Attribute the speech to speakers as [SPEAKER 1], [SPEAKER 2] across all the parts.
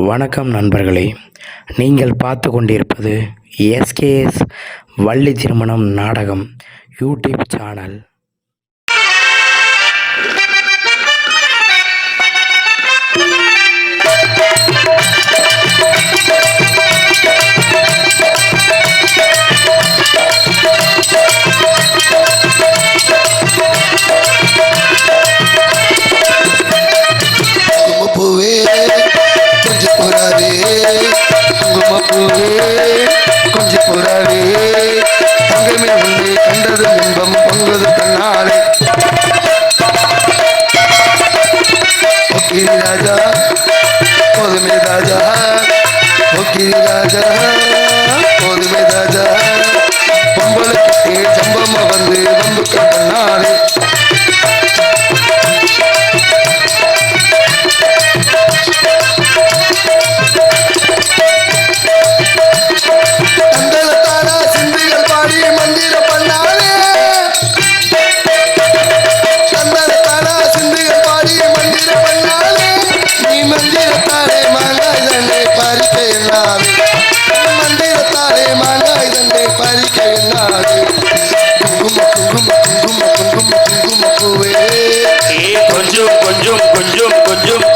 [SPEAKER 1] வணக்கம் நண்பர்களே, நீங்கள் பார்த்து கொண்டிருப்பது எஸ்கேஎஸ் வள்ளி திருமணம் நாடகம் யூடியூப் சேனல்.
[SPEAKER 2] கொஞ்சம் புறாவே தங்கமே உன்னை கண்டது இன்பம் பொங்குது கண்ணாலே. ஒக்கிரி ராஜா போதுமே ராஜா, ஒக்கிரி ராஜா போதுமே ராஜா, பொம்பளைக்கு சம்பமா வந்து வம்புக்க கண்ணாலே.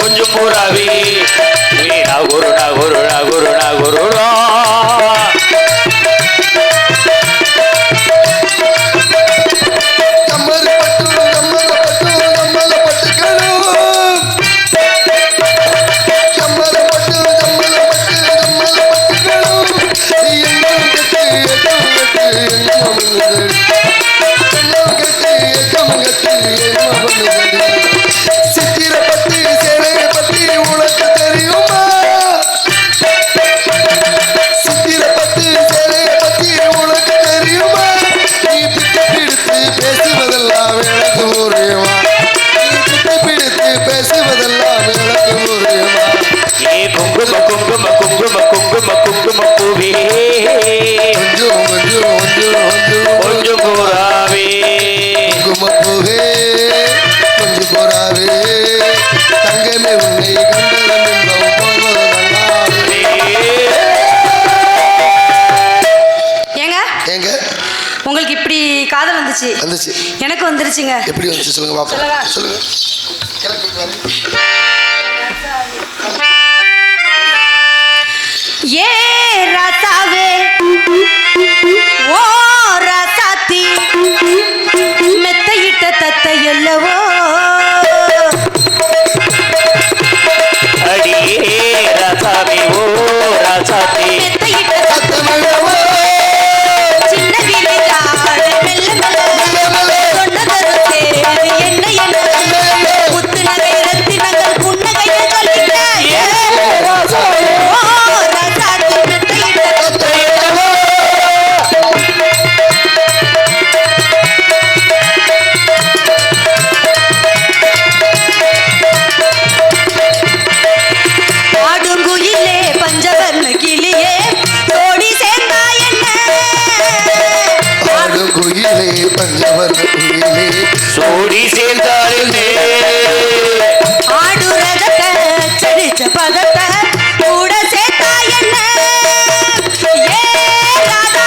[SPEAKER 3] கொஞ்சம் பூராவே
[SPEAKER 4] உங்களுக்கு இப்படி காதல் வந்துச்சு? எனக்கு வந்துருச்சுங்க.
[SPEAKER 2] எப்படி வந்துச்சு சொல்லுங்க பாப்பா, சொல்லுங்க.
[SPEAKER 4] ஏ ராசாவே ஓ ராசாத்தி மெத்தையிட்ட தத்தை எல்லவோ
[SPEAKER 3] அடியே ராசாவே ஓ ராசாத்தி
[SPEAKER 4] மெத்தையிட்ட தத்தை எல்லவோ சின்ன வீரஜாட மெல்ல சொன்னதரு சேரு என்ன என்ன முத்து நகை ரத்தினங்கள் புன்னகைய சொல்லிட்ட
[SPEAKER 3] சோடி சேர்ந்தால்
[SPEAKER 4] ஆடு ரதத்தை சரிச்ச பதத்தை கூட சேர்த்தா என்ன ஏ ராதா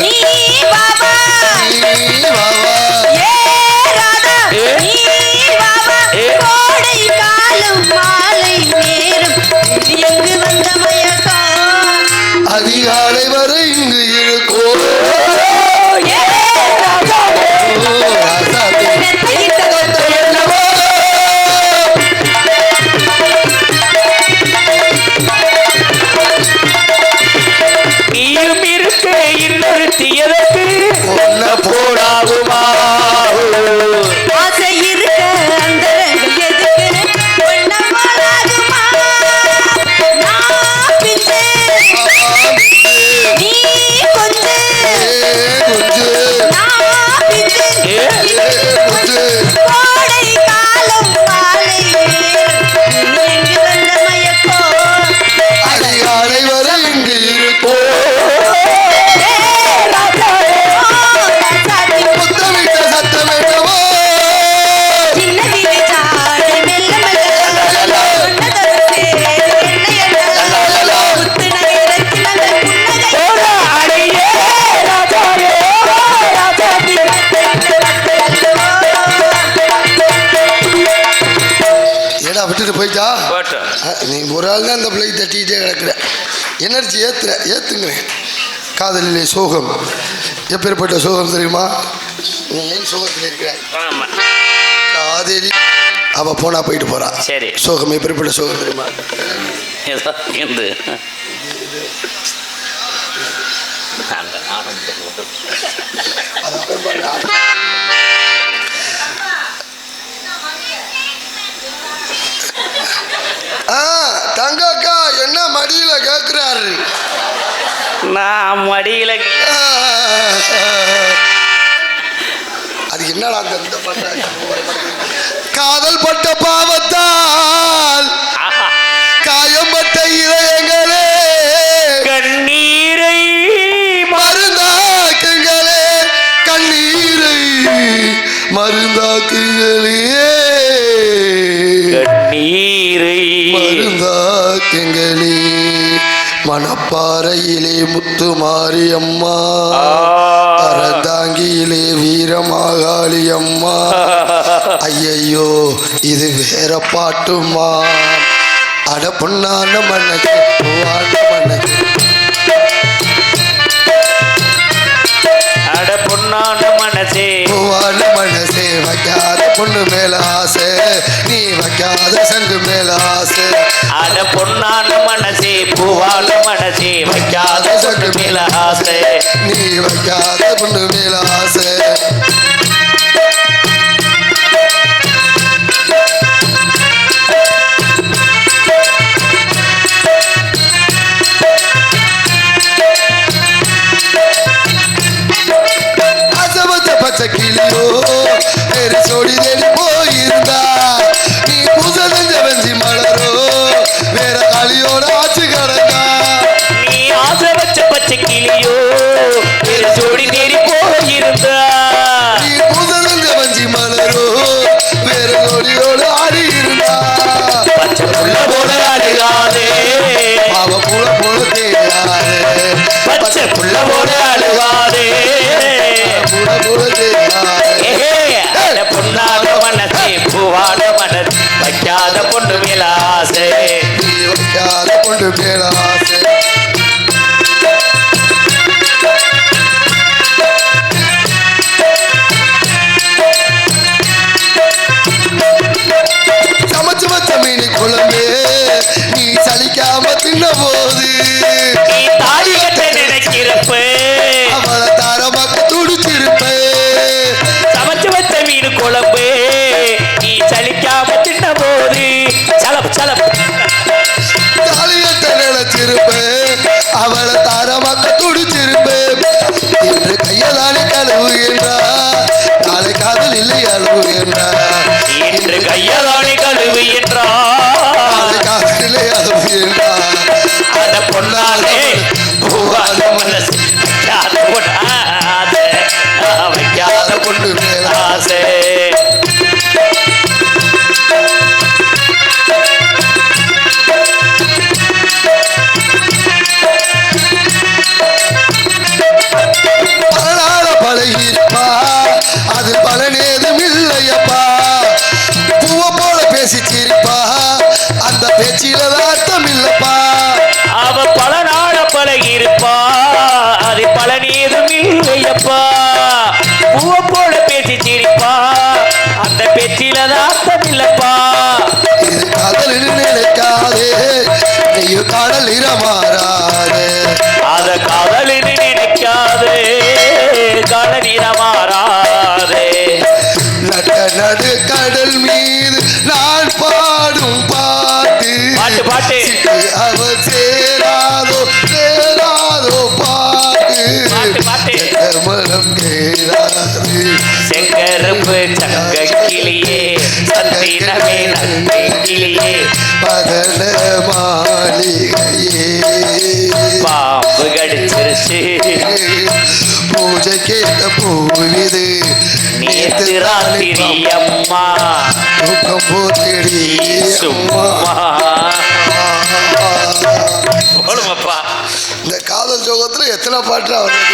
[SPEAKER 4] நீ பாபா ஏ ராதா நீ பாபா கோடை காலம் மாலை நேரம் எங்கு வந்த மயக்கம்
[SPEAKER 2] அதிகாலை வரை இங்கு இருக்கோ
[SPEAKER 3] போடாகுமா
[SPEAKER 4] ஆசை இருக்க அந்த எதுக்கு
[SPEAKER 2] விட்டுட்டு போயிட்டா
[SPEAKER 3] போட்டோம்.
[SPEAKER 2] நீ ஒரு ஆள் தான் அந்த பிள்ளைக்கு தட்டிக்கிட்டே கிடக்குற. எனர்ஜி ஏற்றுங்கிறேன். காதலிலே சோகம் எப்பேற்பட்ட சோகம் தெரியுமா? நீ ஏன் சோகத்தில் இருக்கிறாய்?
[SPEAKER 3] ஆமா.
[SPEAKER 2] காதலி அவ போனா போயிட்டு போறா.
[SPEAKER 3] சரி.
[SPEAKER 2] சோகம் எப்பேற்பட்ட சோகம் தெரியுமா?
[SPEAKER 3] ஏதோ இருந்து
[SPEAKER 2] தங்கக்கா என்ன மடியில கேட்கிறாரு?
[SPEAKER 3] நான் மடியில
[SPEAKER 2] அது என்னடா காதல் பட்ட பாவத்தால் காயம்பட்ட இதயங்களே
[SPEAKER 3] கண்ணீரை
[SPEAKER 2] மருந்தாக்குங்களே, கண்ணீரை மருந்தாக்குங்களே,
[SPEAKER 3] கண்ணீரை
[SPEAKER 2] மருந்தாக்குங்களே. மணப்பாறையிலே முத்துமாரி அம்மா, அறந்தாங்கியிலே வீரமாகாளி அம்மா. ஐயையோ இது வேற பாட்டுமா? அட பொண்ணான மன்னக்கு பூவான மன்னக்கு,
[SPEAKER 3] அட பொண்ணான மனசே
[SPEAKER 2] பூவான மனசே. வைக்காத பொண்ணு மேல ஆசை, நீ வைக்காத சங்கு மேல ஆசை.
[SPEAKER 3] அட பொண்ணான மனசே பூவான மனசே வைக்காத சொட்டு மேல ஆசை,
[SPEAKER 2] நீ வைக்காத பொண்ணு மேல ஆசை. பச்சை கிளியோ வேறு சோடி தேடி போயிருந்தா, நீ பூசலஞ்ச வெஞ்சி மலரோ வேற காளியோட ஆச்சு கடந்தா.
[SPEAKER 3] நீ ஆசை வச்ச பச்சை கிளியோ வேறு சோடி தேடி போயிருந்தா,
[SPEAKER 2] நீ பூசலஞ்ச வெஞ்சி மலரோ வேற கோடியோட ஆடி இருந்தா.
[SPEAKER 3] பச்சை புள்ள போல அழுகாதே,
[SPEAKER 2] பாவ புல போல தேயாதே,
[SPEAKER 3] பச்சை புள்ள போல அழுகாதே,
[SPEAKER 2] புல போல தேயாதே.
[SPEAKER 3] அட பொண்ணான மனசே பூவான மனசே வைக்காத பொண்ணு மேல ஆசை,
[SPEAKER 2] நீ வைக்காத பொண்ணு மேல ஆசை. சமைச்சு வச்ச மீன் குழம்பு நீ சலிக்காம தின்ன போது,
[SPEAKER 3] நீ தாலி கட்ட நினைக்கிறப்ப
[SPEAKER 2] அவளை தரமாக்க துடிச்சிருப்ப.
[SPEAKER 3] சமைச்சு வச்ச மீன் குழம்பு நீ சலிக்காம தின்ன போது சலப்பு சலப்பு
[SPEAKER 2] தாலியத்தை நினைச்சிருப்ப, அவளை தரமாக்க துடிச்சிருப்ப. இன்று கையதானே கழுவு என்றா, நாளை காதல் இல்லை அழுவு என்றா.
[SPEAKER 3] இன்று கையதானே கழுவு என்றார்,
[SPEAKER 2] நாளை காதல் இல்லை அழுவு என்றா.
[SPEAKER 3] அட பொண்ணாலே பூவான மனசு வைக்காத பொண்ணாசை, வைக்காத பொண்ணு மேல ஆசை.
[SPEAKER 2] பலனால பழகிருப்பா, அது பலனேதும் இல்லையப்பா. பூவை போல பேசிச்சிருப்பா, அந்த பேச்சில அர்த்தம் இல்லப்பா.
[SPEAKER 3] அவ பல நாள பழகிருப்பா, அது பலனேதும் இல்லையப்பா. பூவ போல பேசி சிரிப்பா, அந்த பேச்சில அர்த்தம் இல்லப்பா.
[SPEAKER 2] இது காதலில் நினைக்காதே, நீயும் காதல் இரமாறாதே.
[SPEAKER 3] அத காதலின்னு நினைக்காதே, காதலிட மாறாதே.
[SPEAKER 2] நட்ட நடு கடல் மீது நான் பாடும் பாட்டு,
[SPEAKER 3] பாட்டு பாட்டு
[SPEAKER 2] அவள் சேராதோ சேராதோ பாட்டு,
[SPEAKER 3] பாட்டு பாட்டு
[SPEAKER 2] மனம் கேளாது.
[SPEAKER 3] செங்கரும்பு சங்க கிளியே சந்திரமே நந்தி கிளியே,
[SPEAKER 2] பதன மாளிகையே
[SPEAKER 3] பாம்பு கடிச்சிருச்சு
[SPEAKER 2] பூஜை கேட்ட பூவிது,
[SPEAKER 3] நேத்து ராத்திரி அம்மா
[SPEAKER 2] தூக்கம் போத்தடி
[SPEAKER 3] சும்மா. போடுமப்பா.
[SPEAKER 2] இந்த காதல் சோகத்துல எத்தனை பாட்டு வருது?